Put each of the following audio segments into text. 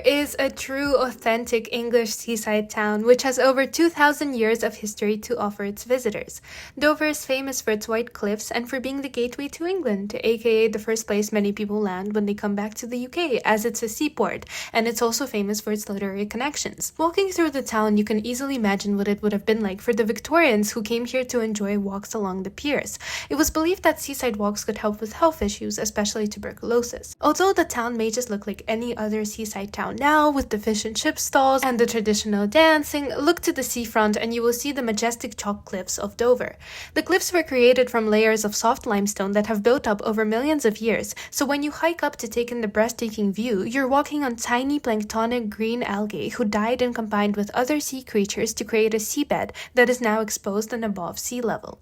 is a true, authentic English seaside town which has over 2,000 years of history to offer its visitors. Dover is famous for its white cliffs and for being the gateway to England, aka the first place many people land when they come back to the UK, as it's a seaport, and it's also famous for its literary connections. Walking through the town, you can easily imagine what it would have been like for the Victorians who came here to enjoy walks along the piers. It was believed that seaside walks could help with health issues, especially tuberculosis. Although the town may just look like any other seaside town now, with the fish and chip stalls and the traditional dancing, look to the seafront and you will see the majestic chalk cliffs of Dover. The cliffs were created from layers of soft limestone that have built up over millions of years, so when you hike up to take in the breathtaking view, you're walking on tiny planktonic green algae who died and combined with other sea creatures to create a seabed that is now exposed and above sea level.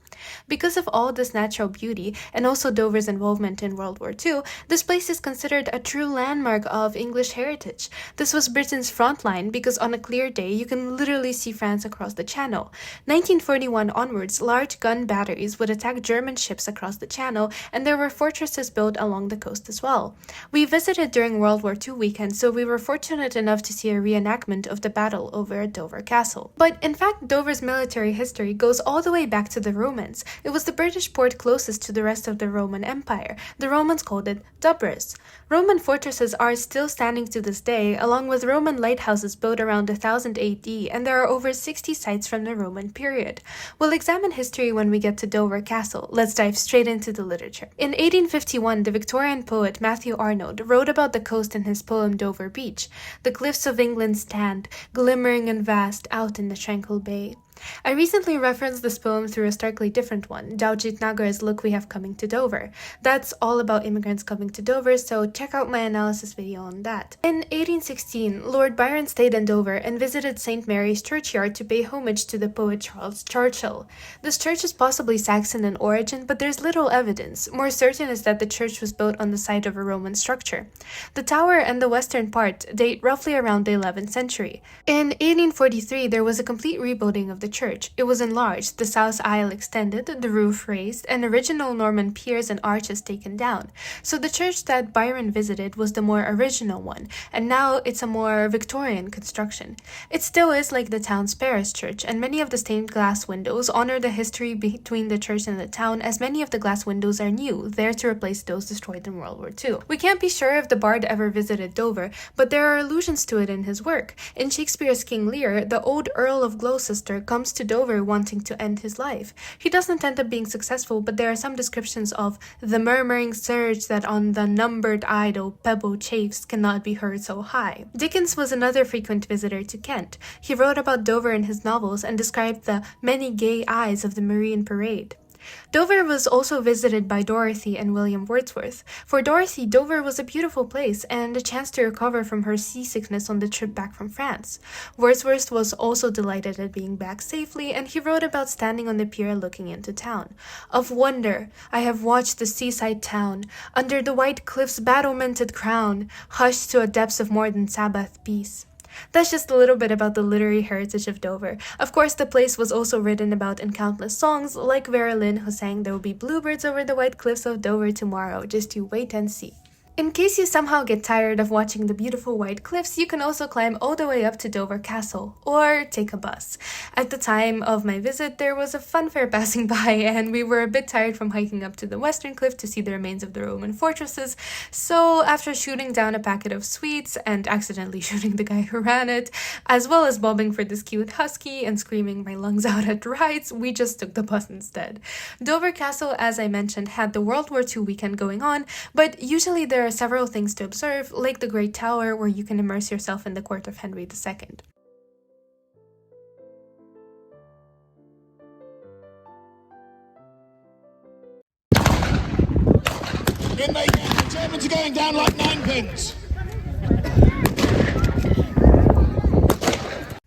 Because of all this natural beauty, and also Dover's involvement in World War II, this place is considered a true landmark of English heritage. This was Britain's front line because on a clear day you can literally see France across the channel. 1941 onwards, large gun batteries would attack German ships across the channel, and there were fortresses built along the coast as well. We visited during World War II weekend, so we were fortunate enough to see a reenactment of the battle over at Dover Castle. But in fact, Dover's military history goes all the way back to the Romans. It was the British port closest to the rest of the Roman Empire. The Romans called it Dubras. Roman fortresses are still standing to this day, along with Roman lighthouses built around 1000 AD, and there are over 60 sites from the Roman period. We'll examine history when we get to Dover Castle. Let's dive straight into the literature. In 1851, the Victorian poet Matthew Arnold wrote about the coast in his poem Dover Beach. The cliffs of England stand, glimmering and vast, out in the tranquil bay. I recently referenced this poem through a starkly different one, Daujit Nagar's Look We Have Coming to Dover. That's all about immigrants coming to Dover, so check out my analysis video on that. In 1816, Lord Byron stayed in Dover and visited St. Mary's Churchyard to pay homage to the poet Charles Churchill. This church is possibly Saxon in origin, but there's little evidence. More certain is that the church was built on the site of a Roman structure. The tower and the western part date roughly around the 11th century. In 1843, there was a complete rebuilding of the church. It was enlarged, the south aisle extended, the roof raised, and original Norman piers and arches taken down. So the church that Byron visited was the more original one, and now it's a more Victorian construction. It still is like the town's parish church, and many of the stained glass windows honor the history between the church and the town, as many of the glass windows are new, there to replace those destroyed in World War II. We can't be sure if the bard ever visited Dover, but there are allusions to it in his work. In Shakespeare's King Lear, the old Earl of Gloucester comes to Dover wanting to end his life. He doesn't end up being successful, but there are some descriptions of the murmuring surge that on the numbered idle pebble chafes cannot be heard so high. Dickens was another frequent visitor to Kent. He wrote about Dover in his novels and described the many gay eyes of the Marine Parade. Dover was also visited by Dorothy and William Wordsworth. For Dorothy, Dover was a beautiful place and a chance to recover from her seasickness on the trip back from France. Wordsworth was also delighted at being back safely, and he wrote about standing on the pier looking into town. Of wonder, I have watched the seaside town, under the white cliff's battlemented crown, hushed to a depth of more than Sabbath peace. That's just a little bit about the literary heritage of Dover. Of course, the place was also written about in countless songs, like Vera Lynn, who sang "There will be bluebirds over the white cliffs of Dover tomorrow, just you wait and see." In case you somehow get tired of watching the beautiful white cliffs, you can also climb all the way up to Dover Castle, or take a bus. At the time of my visit, there was a funfair passing by, and we were a bit tired from hiking up to the western cliff to see the remains of the Roman fortresses, so after shooting down a packet of sweets and accidentally shooting the guy who ran it, as well as bobbing for this cute husky and screaming my lungs out at rides, we just took the bus instead. Dover Castle, as I mentioned, had the World War II weekend going on, but usually there are several things to observe, like the Great Tower, where you can immerse yourself in the court of Henry II. The Germans are going down like ninepins.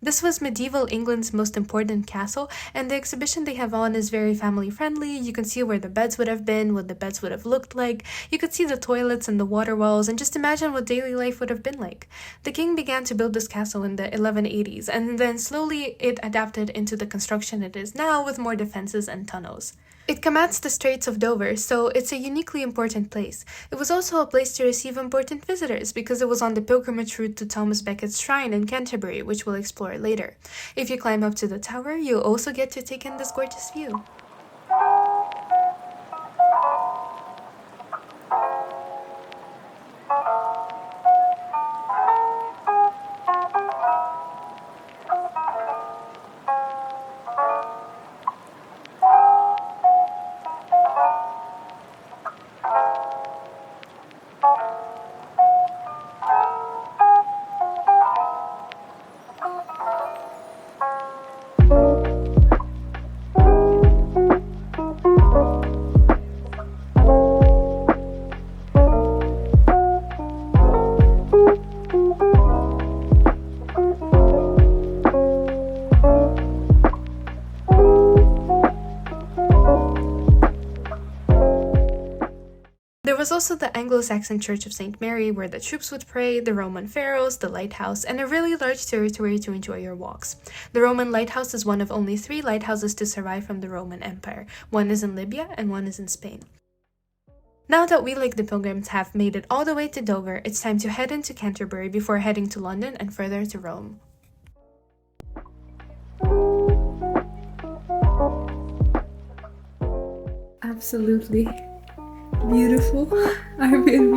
This was medieval England's most important castle, and the exhibition they have on is very family friendly. You can see where the beds would have been, what the beds would have looked like. You could see the toilets and the water wells, and just imagine what daily life would have been like. The king began to build this castle in the 1180s, and then slowly it adapted into the construction it is now with more defenses and tunnels. It commands the Straits of Dover, so it's a uniquely important place. It was also a place to receive important visitors because it was on the pilgrimage route to Thomas Becket's shrine in Canterbury, which we'll explore later. If you climb up to the tower, you'll also get to take in this gorgeous view. There was also the Anglo-Saxon Church of St. Mary, where the troops would pray, the Roman pharaohs, the lighthouse, and a really large territory to enjoy your walks. The Roman lighthouse is one of only 3 lighthouses to survive from the Roman Empire. One is in Libya and one is in Spain. Now that we, like the pilgrims, have made it all the way to Dover, it's time to head into Canterbury before heading to London and further to Rome. Absolutely beautiful Airbnb.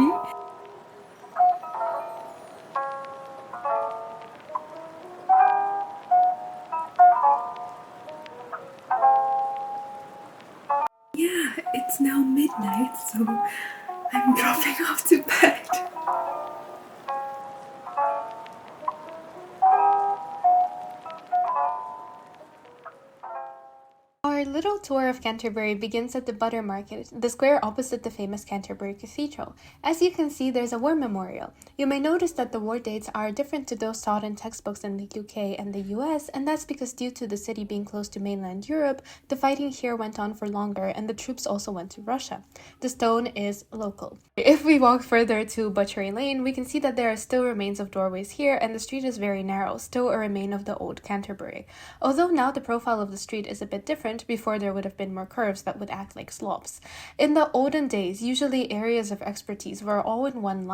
Yeah, it's now midnight, so I'm dropping off to bed. Our little tour of Canterbury begins at the Butter Market, the square opposite the famous Canterbury Cathedral. As you can see, there's a war memorial. You may notice that the war dates are different to those taught in textbooks in the UK and the US, and that's because due to the city being close to mainland Europe, the fighting here went on for longer and the troops also went to Russia. The stone is local. If we walk further to Butchery Lane, we can see that there are still remains of doorways here and the street is very narrow, still a remain of the old Canterbury. Although now the profile of the street is a bit different, before there would have been more curves that would act like slopes. In the olden days, usually areas of expertise were all in one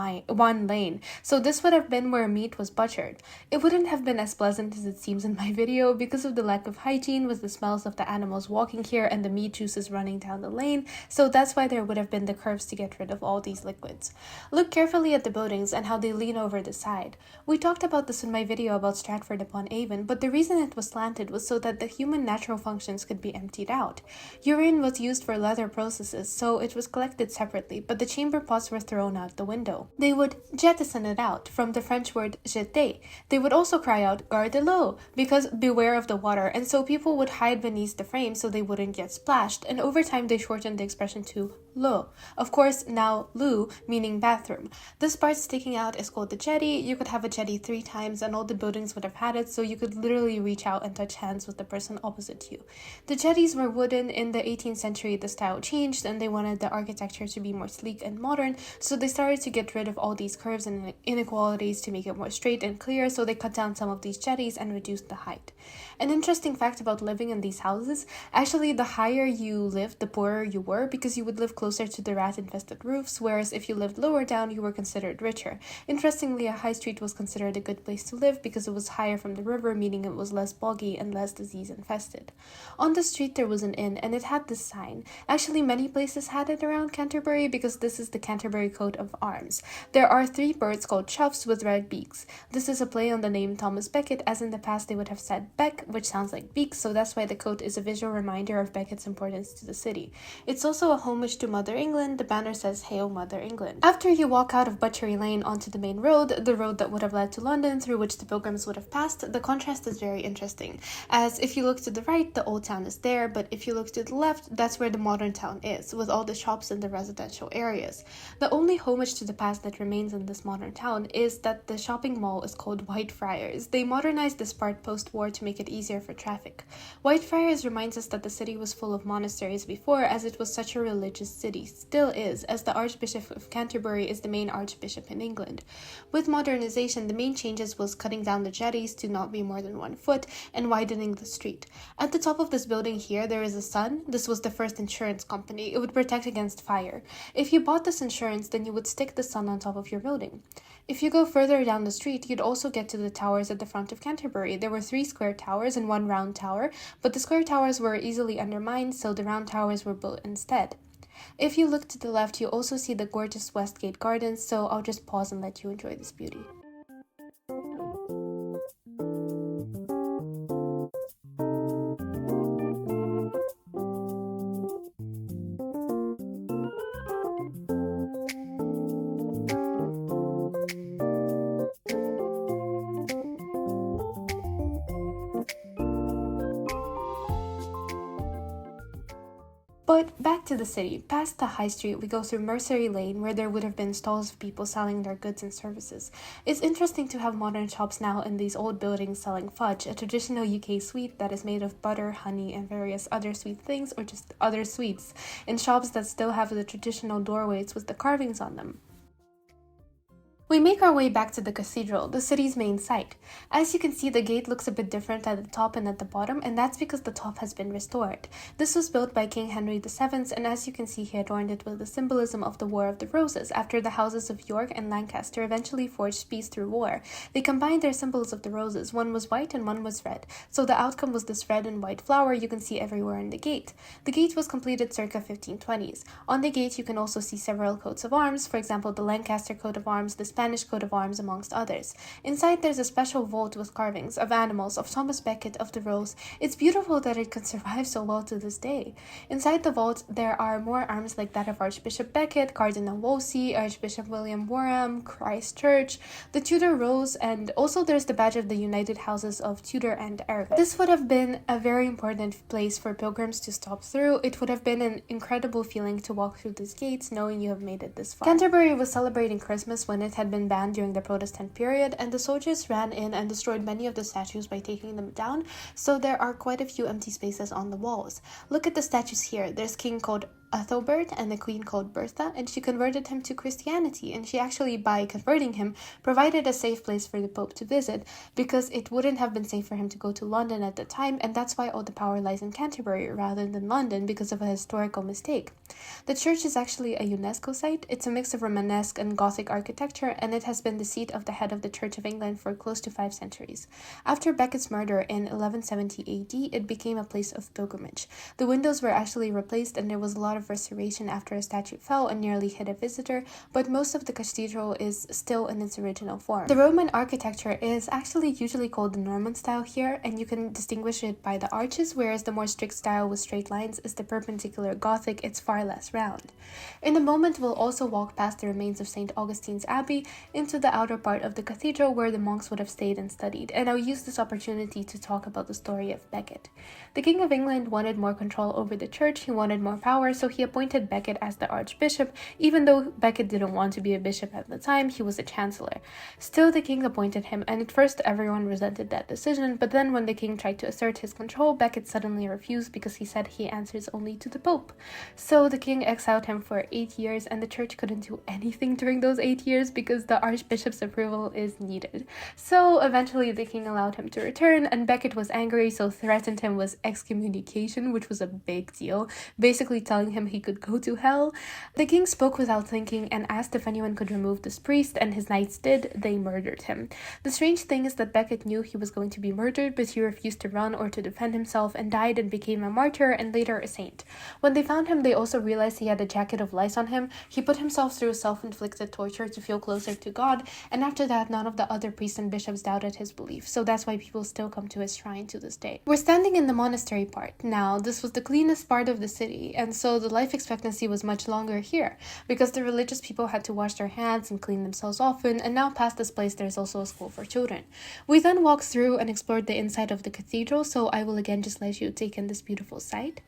lane, so this would have been where meat was butchered. It wouldn't have been as pleasant as it seems in my video because of the lack of hygiene with the smells of the animals walking here and the meat juices running down the lane, so that's why there would have been the curves to get rid of all these liquids. Look carefully at the buildings and how they lean over the side. We talked about this in my video about Stratford-upon-Avon, but the reason it was slanted was so that the human natural functions could be emptied out. Urine was used for leather processes, so it was collected separately, but the chamber pots were thrown out the window. They would jettison it out, from the French word jeter. They would also cry out, "Garde l'eau," because beware of the water, and so people would hide beneath the frame so they wouldn't get splashed, and over time they shortened the expression to l'eau. Of course, now loo, meaning bathroom. This part sticking out is called the jetty. You could have a jetty 3 times, and all the buildings would have had it, so you could literally reach out and touch hands with the person opposite you. The jetties were wooden. In the 18th century, the style changed and they wanted the architecture to be more sleek and modern, so they started to get rid of all these curves and inequalities to make it more straight and clear, so they cut down some of these jetties and reduced the height. An interesting fact about living in these houses, actually the higher you lived, the poorer you were because you would live closer to the rat-infested roofs, whereas if you lived lower down, you were considered richer. Interestingly, a high street was considered a good place to live because it was higher from the river, meaning it was less boggy and less disease-infested. On the street there was an inn and it had this sign. Actually, many places had it around Canterbury because this is the Canterbury coat of arms. There are 3 birds called choughs with red beaks. This is a play on the name Thomas Becket, as in the past they would have said beck, which sounds like beaks, so that's why the coat is a visual reminder of Becket's importance to the city. It's also a homage to Mother England. The banner says, "Hail Mother England." After you walk out of Butchery Lane onto the main road, the road that would have led to London, through which the pilgrims would have passed, the contrast is very interesting, as if you look to the right, the old town is there, but if you look to the left, that's where the modern town is, with all the shops in the residential areas. The only homage to the past that remains in this modern town is that the shopping mall is called Whitefriars. They modernized this part post-war to make it easier for traffic. Whitefriars reminds us that the city was full of monasteries before, as it was such a religious city, still is, as the Archbishop of Canterbury is the main archbishop in England. With modernization, the main changes was cutting down the jetties to not be more than 1 foot and widening the street. At the top of this building here, there there is a sun. This was the first insurance company. It would protect against fire. If you bought this insurance, then you would stick the sun on top of your building. If you go further down the street, you'd also get to the towers at the front of Canterbury. There were 3 square towers and 1 round tower, but the square towers were easily undermined, so the round towers were built instead. If you look to the left, you also see the gorgeous Westgate Gardens, so I'll just pause and let you enjoy this beauty. But back to the city. Past the high street, we go through Mercery Lane, where there would have been stalls of people selling their goods and services. It's interesting to have modern shops now in these old buildings selling fudge, a traditional UK sweet that is made of butter, honey, and various other sweet things, or just other sweets, in shops that still have the traditional doorways with the carvings on them. We make our way back to the cathedral, the city's main site. As you can see, the gate looks a bit different at the top and at the bottom, and that's because the top has been restored. This was built by King Henry VII, and as you can see, he adorned it with the symbolism of the War of the Roses, after the houses of York and Lancaster eventually forged peace through war. They combined their symbols of the roses, one was white and one was red, so the outcome was this red and white flower you can see everywhere in the gate. The gate was completed circa 1520s. On the gate you can also see several coats of arms, for example the Lancaster coat of arms, the Spanish coat of arms, amongst others. Inside there's a special vault with carvings of animals, of Thomas Becket, of the Rose. It's beautiful that it can survive so well to this day. Inside the vault there are more arms like that of Archbishop Becket, Cardinal Wolsey, Archbishop William Warham, Christ Church, the Tudor Rose, and also there's the badge of the United Houses of Tudor and Aragon. This would have been a very important place for pilgrims to stop through. It would have been an incredible feeling to walk through these gates knowing you have made it this far. Canterbury was celebrating Christmas when it had been banned during the Protestant period, and the soldiers ran in and destroyed many of the statues by taking them down, so there are quite a few empty spaces on the walls. Look at the statues here. There's king called Ethelbert and the queen called Bertha, and she converted him to Christianity, and she actually, by converting him, provided a safe place for the Pope to visit, because it wouldn't have been safe for him to go to London at the time, and that's why all the power lies in Canterbury rather than London, because of a historical mistake. The church is actually a UNESCO site. It's a mix of Romanesque and Gothic architecture, and it has been the seat of the head of the Church of England for close to 5 centuries. After Becket's murder in 1170 AD, it became a place of pilgrimage. The windows were actually replaced, and there was a lot of restoration after a statue fell and nearly hit a visitor, but most of the cathedral is still in its original form. The Roman architecture is actually usually called the Norman style here, and you can distinguish it by the arches, whereas the more strict style with straight lines is the perpendicular Gothic. It's far less round. In a moment, we'll also walk past the remains of St. Augustine's Abbey into the outer part of the cathedral where the monks would have stayed and studied, and I'll use this opportunity to talk about the story of Becket. The King of England wanted more control over the church, he wanted more power, so he appointed Becket as the archbishop. Even though Becket didn't want to be a bishop at the time, he was a chancellor. Still, the king appointed him, and at first everyone resented that decision, but then when the king tried to assert his control, Becket suddenly refused because he said he answers only to the Pope. So the king exiled him for 8 years, and the church couldn't do anything during those 8 years because the archbishop's approval is needed. So eventually the king allowed him to return, and Becket was angry, so threatened him with excommunication, which was a big deal, basically telling him he could go to hell. The king spoke without thinking and asked if anyone could remove this priest, and his knights did. They murdered him. The strange thing is that Becket knew he was going to be murdered, but he refused to run or to defend himself and died and became a martyr and later a saint. When they found him, they also realized he had a jacket of lice on him. He put himself through self-inflicted torture to feel closer to God, and after that none of the other priests and bishops doubted his belief, so that's why people still come to his shrine to this day. We're standing in the monastery part. Now, this was the cleanest part of the city, and so the life expectancy was much longer here, because the religious people had to wash their hands and clean themselves often, and now past this place there's also a school for children. We then walked through and explored the inside of the cathedral, so I will again just let you take in this beautiful sight.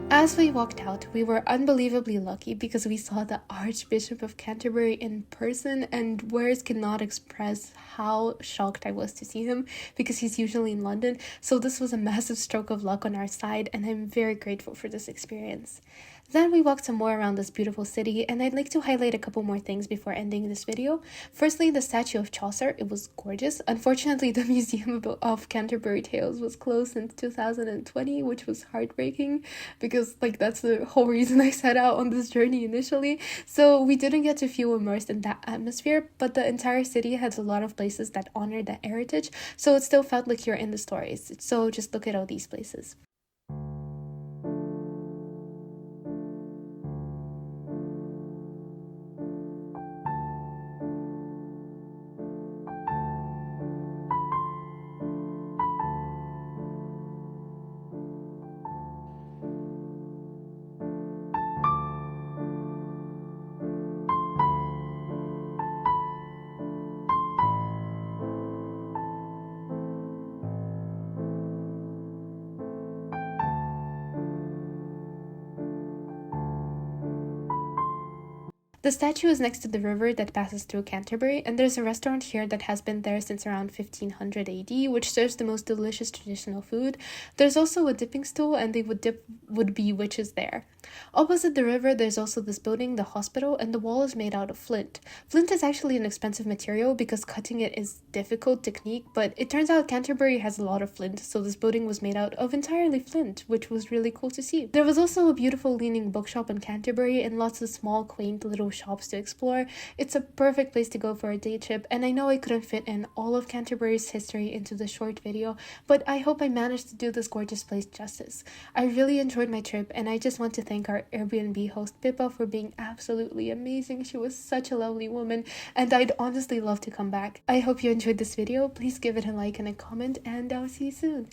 As we walked out, we were unbelievably lucky because we saw the Archbishop of Canterbury in person, and words cannot express how shocked I was to see him because he's usually in London. So this was a massive stroke of luck on our side, and I'm very grateful for this experience. Then we walked some more around this beautiful city, and I'd like to highlight a couple more things before ending this video. Firstly, the statue of Chaucer. It was gorgeous. Unfortunately, the Museum of Canterbury Tales was closed since 2020, which was heartbreaking because that's the whole reason I set out on this journey initially. So we didn't get to feel immersed in that atmosphere, but the entire city has a lot of places that honor that heritage, so it still felt like you're in the stories. So just look at all these places. The statue is next to the river that passes through Canterbury, and there's a restaurant here that has been there since around 1500 AD, which serves the most delicious traditional food. There's also a dipping stool, and they would be witches there. Opposite the river, there's also this building, the hospital, and the wall is made out of flint. Flint is actually an expensive material because cutting it is difficult technique, but it turns out Canterbury has a lot of flint, so this building was made out of entirely flint, which was really cool to see. There was also a beautiful leaning bookshop in Canterbury and lots of small, quaint little shops to explore. It's a perfect place to go for a day trip, and I know I couldn't fit in all of Canterbury's history into this short video, but I hope I managed to do this gorgeous place justice. I really enjoyed my trip, and I just want to thank our Airbnb host Pippa for being absolutely amazing. She was such a lovely woman, and I'd honestly love to come back. I hope you enjoyed this video. Please give it a like and a comment, and I'll see you soon.